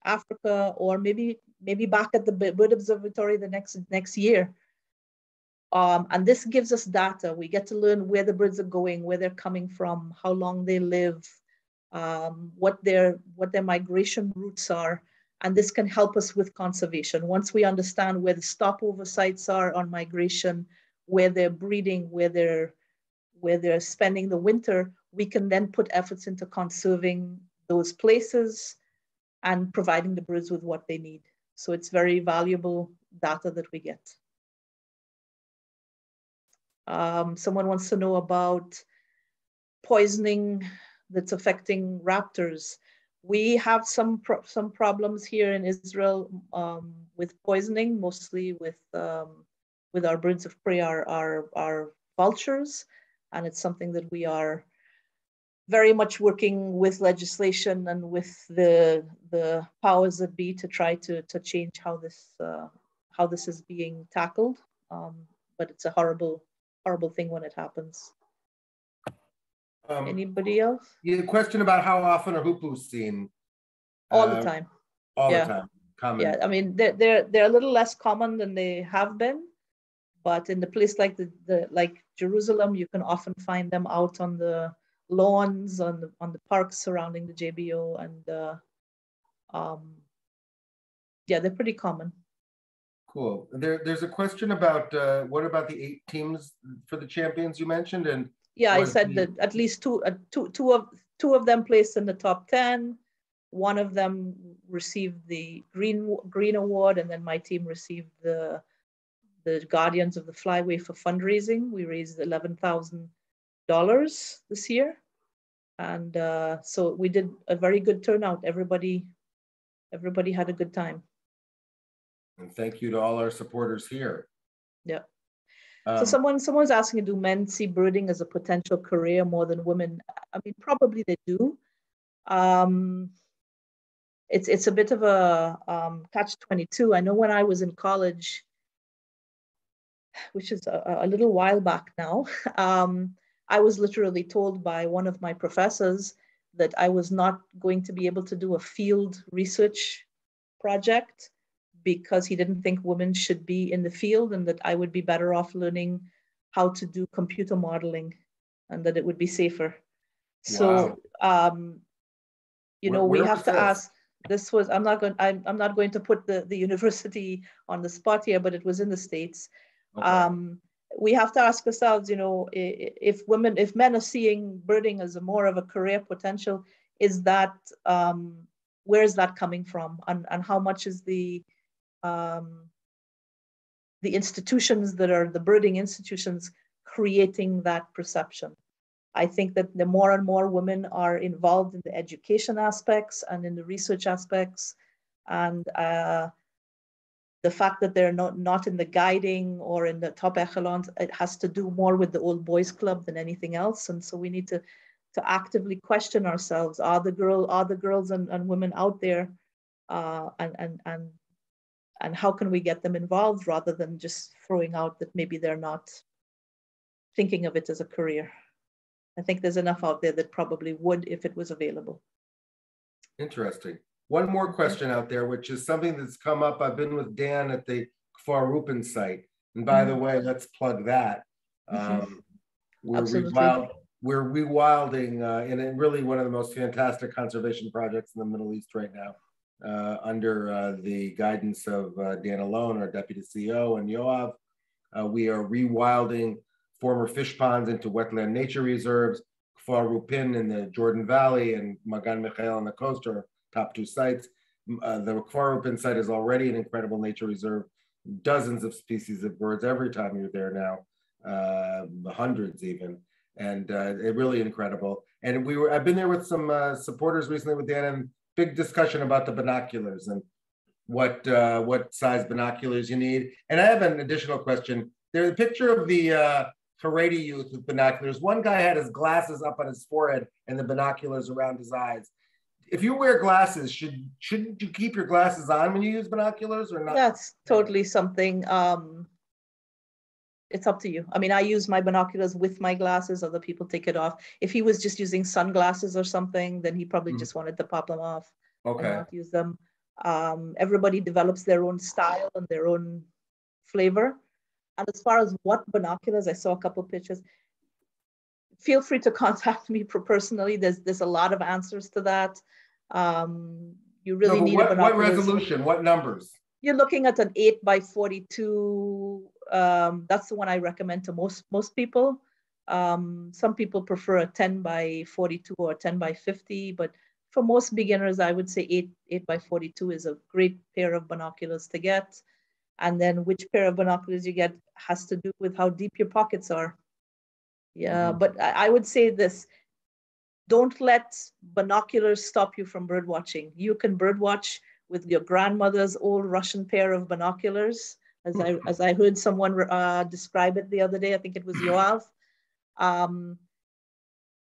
Africa, or maybe back at the Bird Observatory the next year. And this gives us data. We get to learn where the birds are going, where they're coming from, how long they live, what their migration routes are. And this can help us with conservation. Once we understand where the stopover sites are on migration, where they're breeding, where they're spending the winter, we can then put efforts into conserving those places and providing the birds with what they need. So it's very valuable data that we get. Someone wants to know about poisoning that's affecting raptors. We have some problems here in Israel with poisoning, mostly with our birds of prey, our vultures, and it's something that we are very much working with legislation and with the powers that be to try to change how this is being tackled. But it's a horrible thing when it happens. Anybody else? Yeah, question about how often are hoopoes seen? All the time. All the time. Common. Yeah, I mean they're a little less common than they have been, but in the place like like Jerusalem, you can often find them out on the lawns, on the parks surrounding the JBO, and yeah, they're pretty common. Cool. There's a question about what about the 8 teams for the champions you mentioned? And yeah, I said that at least two of them placed in the top 10. One of them received the green award, and then my team received the Guardians of the Flyway for fundraising. We raised $11,000 this year, and so we did a very good turnout. Everybody had a good time. And thank you to all our supporters here. Yeah. So someone's asking, do men see birding as a potential career more than women? I mean, probably they do. It's a bit of a catch-22. I know when I was in college, which is a little while back now, I was literally told by one of my professors that I was not going to be able to do a field research project because he didn't think women should be in the field, and that I would be better off learning how to do computer modeling and that it would be safer. So, you know, we have to ask, this was, I'm not going to put the university on the spot here, but it was in the States. Okay. We have to ask ourselves, you know, if men are seeing birding as more of a career potential, is that, where is that coming from? And how much is the institutions that are the birding institutions creating that perception? I think that the more and more women are involved in the education aspects and in the research aspects, and the fact that they're not in the guiding or in the top echelons, it has to do more with the old boys club than anything else. And so we need to actively question ourselves: are the girls and women out there, and how can we get them involved rather than just throwing out that maybe they're not thinking of it as a career. I think there's enough out there that probably would if it was available. Interesting. One more question out there, which is something that's come up. I've been with Dan at the Kfar Rupen site. And by the way, let's plug that. We're rewilding in really one of the most fantastic conservation projects in the Middle East right now, under the guidance of Dan Alone, our deputy CEO, and Yoav. We are rewilding former fish ponds into wetland nature reserves. Kfar Rupin in the Jordan Valley and Magan Michael on the coast are top two sites. The Kfar Rupin site is already an incredible nature reserve. Dozens of species of birds every time you're there now, hundreds even, and it really incredible. And I've been there with some supporters recently with Dan, and big discussion about the binoculars and what size binoculars you need. And I have an additional question. There's a picture of the Haredi youth with binoculars. One guy had his glasses up on his forehead and the binoculars around his eyes. If you wear glasses, shouldn't you keep your glasses on when you use binoculars or not? That's totally something. It's up to you. I mean, I use my binoculars with my glasses. Other people take it off. If he was just using sunglasses or something, then he probably just wanted to pop them off and not use them. Everybody develops their own style and their own flavor. And as far as what binoculars, I saw a couple of pictures. Feel free to contact me personally. There's a lot of answers to that. You really need a binoculars. What resolution? What numbers? You're looking at an 8x42. That's the one I recommend to most people. Some people prefer a 10x42 or a 10x50, but for most beginners, I would say 8x42 is a great pair of binoculars to get. And then which pair of binoculars you get has to do with how deep your pockets are. Yeah, but I would say this: don't let binoculars stop you from bird watching. You can bird watch with your grandmother's old Russian pair of binoculars, as I heard someone describe it the other day. I think it was Yoav.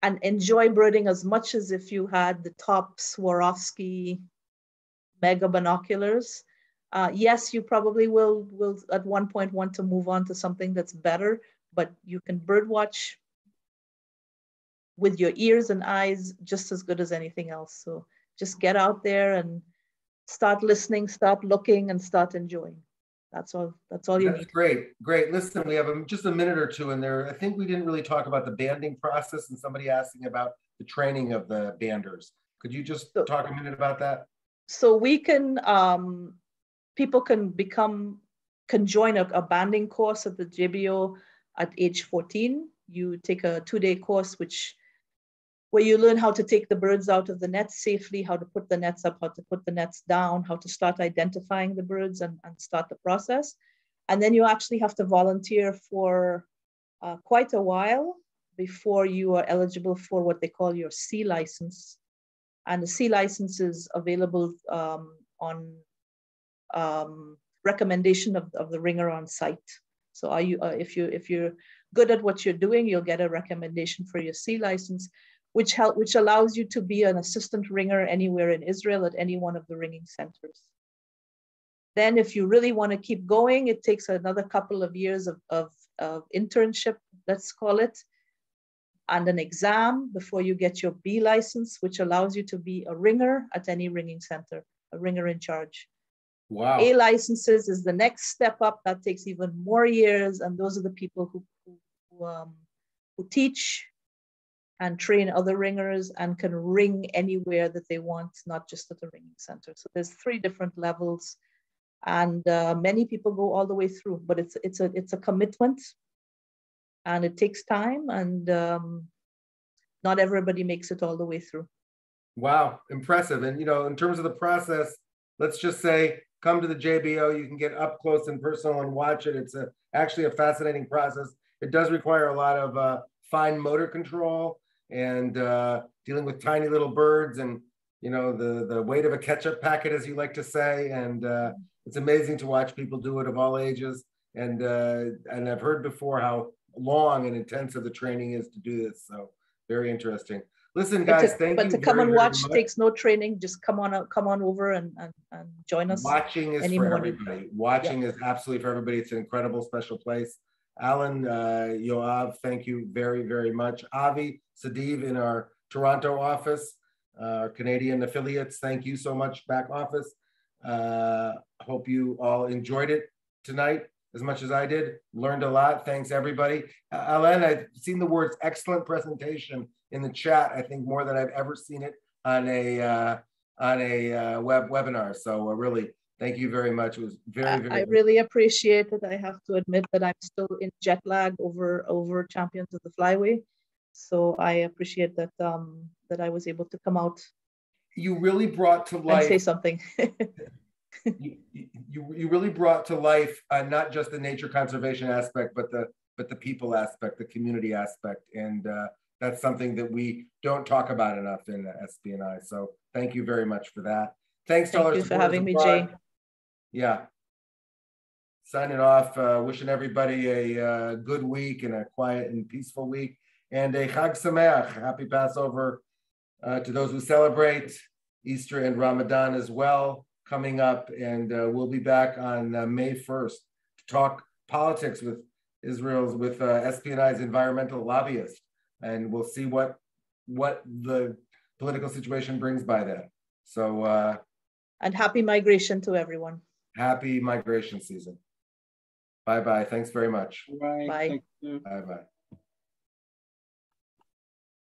And enjoy birding as much as if you had the top Swarovski mega binoculars. Yes, you probably will at one point want to move on to something that's better, but you can bird watch with your ears and eyes just as good as anything else. So just get out there and start listening, start looking, and start enjoying. That's all you need. Great. Listen, we have just a minute or two in there. I think we didn't really talk about the banding process, and somebody asking about the training of the banders. Could you just talk a minute about that? So we can, people can join a banding course at the JBO at age 14. You take a 2-day course where you learn how to take the birds out of the nets safely, how to put the nets up, how to put the nets down, how to start identifying the birds and start the process. And then you actually have to volunteer for quite a while before you are eligible for what they call your C license. And the C license is available on recommendation of the ringer on site. So if you're good at what you're doing, you'll get a recommendation for your C license, which allows you to be an assistant ringer anywhere in Israel at any one of the ringing centers. Then if you really want to keep going, it takes another couple of years of internship, let's call it. and an exam before you get your B license, which allows you to be a ringer at any ringing center, a ringer in charge. Wow. A licenses is the next step up. That takes even more years, and those are the people who teach and train other ringers and can ring anywhere that they want, not just at a ringing center. So there's 3 different levels, and many people go all the way through, but it's a commitment, and it takes time, and not everybody makes it all the way through. Wow, impressive. And in terms of the process, let's just say, come to the JBO. You can get up close and personal and watch it. It's actually a fascinating process. It does require a lot of fine motor control and dealing with tiny little birds and the weight of a ketchup packet, as you like to say. And it's amazing to watch people do it of all ages. And I've heard before how long and intensive the training is to do this. So very interesting. Listen, guys, thank you. But to come and watch takes no training. Just come on over and join us. Watching is for everybody. Watching is absolutely for everybody. It's an incredible, special place. Alan, Yoav, thank you very, very much. Avi, Sadiv in our Toronto office, our Canadian affiliates, thank you so much, back office. Hope you all enjoyed it tonight as much as I did. Learned a lot. Thanks, everybody. Alan, I've seen the words excellent presentation in the chat, I think more than I've ever seen it on a webinar. So really, thank you very much. It was very I really appreciate it. I have to admit that I'm still in jet lag over Champions of the Flyway. So I appreciate that that I was able to come out. You really brought to life. And say something. you really brought to life not just the nature conservation aspect, but the people aspect, the community aspect, and that's something that we don't talk about enough in SPNI. So thank you very much for that. Thanks to all our supporters. Thank you for having me, Jay. Yeah. Signing off, wishing everybody a good week and a quiet and peaceful week, and a Chag Sameach, happy Passover to those who celebrate, Easter and Ramadan as well coming up, and we'll be back on May 1st to talk politics with SPNI's environmental lobbyist, and we'll see what the political situation brings by then. So and happy migration to everyone. Happy migration season. Bye-bye. Thanks very much. Bye. Bye. Thank you. Bye-bye.